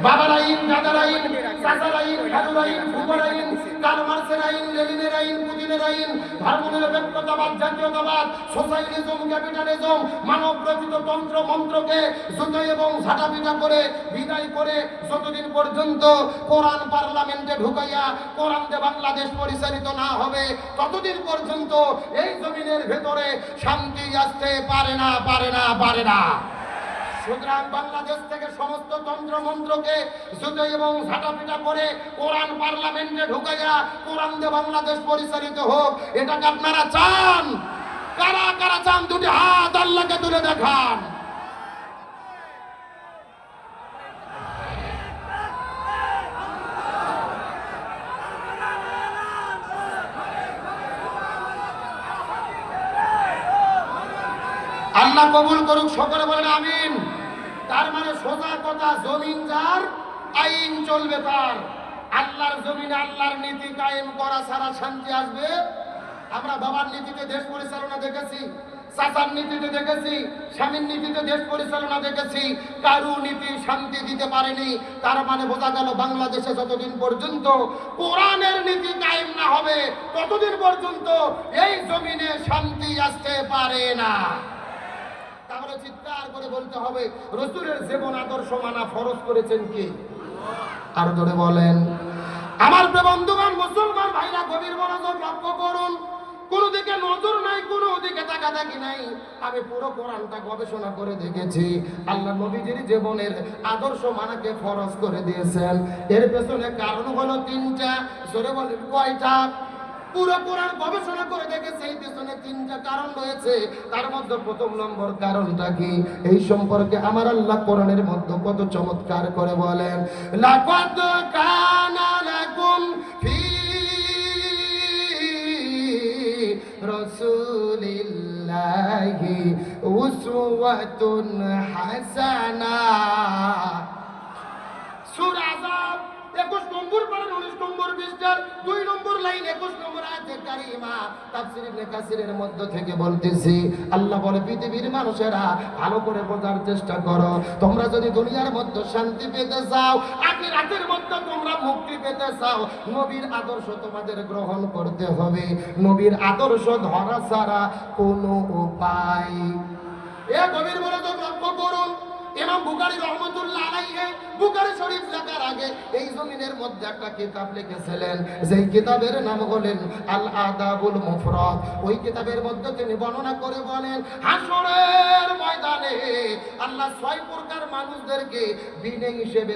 বাবার আইন, দাদার আইন, চাচার আইন, খালুর আইন, ফুফার আইন, কার্ল মার্ক্সের আইন, লেনিনের আইন, পুতিনের আইন, ধর্মনিরপেক্ষতাবাদ, জাতীয়তাবাদ, সোশ্যালিজম, ক্যাপিটালিজম, মানব রচিত তন্ত্র মন্ত্রকে জুতো এবং ঝাঁটাপিটা করে বিদায় করে যতদিন পর্যন্ত কোরআন পার্লামেন্টে ঢুকাইয়া কোরআন দিয়ে বাংলাদেশ পরিচালিত না হবে ততদিন পর্যন্ত এই জমিনের ভেতরে শান্তি আসতে পারে না, পারে না, পারে না। সুতরাং বাংলাদেশ থেকে সমস্ত তন্ত্র মন্ত্রকে জুতো এবং ঝাঁটাপিটা করে কোরআন পার্লামেন্টে ঢুকাইয়া কোরআন দিয়ে বাংলাদেশ পরিচালিত হোক, এটাকে আপনারা চান? কারা কারা চান? দুটি হাত আল্লাহকে তুলে দেখান। আল্লাহ কবুল করুক, সকলে বলেন আমিন। তার মানে সোজা কথা, জমিন যার আইন চলবে তার। আল্লাহর জমিনে আল্লাহর নীতি কায়েম করা ছাড়া শান্তি আসবে? আমরা বাবার নীতিতে দেশ পরিচালনা দেখেছি, চাচার নীতিতে দেখেছি, স্বামীর নীতিতে দেশ পরিচালনা দেখেছি, কারু নীতি শান্তি দিতে পারেনি। তার মানে বোঝা গেল বাংলাদেশে যতদিন পর্যন্ত কোরআনের নীতি কায়েম না হবে ততদিন পর্যন্ত এই জমিনে শান্তি আসতে পারে না। তাহলে চিৎকার করে বলতে হবে, রাসূলের জীবন আদর্শ মানা ফরজ করেছেন কে? আর জোরে বলেন। আমার বন্ধুগণ, মুসলমান ভাইরা, গভীর মনোযোগ লক্ষ্য করুন। কোন দিকে নজর নাই, কোন দিকে তাকাতাকি নাই। আমি পুরো কোরআনটা গবেষণা করে দেখেছি। আল্লাহ নবীজির জীবনের আদর্শ মানাকে ফরজ করে দিয়েছেন। এর পেছনে কারণ হলো তিনটা। জোরে বলেন কয়টা? পুরো কোরআন গবেষণা করে দেখেছে, এই পেছনে তিনটা কারণ রয়েছে। তার মধ্যে প্রথম নম্বর কারণটা কি, এই সম্পর্কে আমার আল্লাহ কোরআনের মধ্যে কত চমৎকার করে বলেন, লাকাদ কানা লাকুম ফি রাসূলিল্লাহি উসওয়াতুন হাসানাহ। সূরা আযাব 21 নম্বর পারা 19 নম্বর পৃষ্ঠার 2 নম্বর লাইন 21 নম্বর আয়াতে কারিমা তাফসীর ইবনে কাসিরের মধ্য থেকে বলতেছি। আল্লাহ বলে, পৃথিবীর মানুষেরা ভালো করে বোঝার চেষ্টা করো। তোমরা যদি দুনিয়ার মধ্যে শান্তি পেতে চাও, আখিরাতের মধ্যে তোমরা মুক্তি পেতে চাও, নবীর আদর্শ তোমাদের গ্রহণ করতে হবে। নবীর আদর্শ ধরা ছাড়া কোনো উপায়। এ গভীর মনোযোগ লক্ষ্য করুন। ইমাম বুখারী রহমাতুল্লাহ আলাইহি বুখারী শরীফ লেখার আগে এই জমিনের মধ্যে একটা কিতাব লিখেছিলেন, যেই কিতাবের নাম হলেন আল আদাবুল মুফরাদ। ওই কিতাবের মধ্যে তিনি বর্ণনা করে বলেন, হাসরের ময়দানে আল্লাহ 6 প্রকার মানুষদেরকে বিনয়ী হিসেবে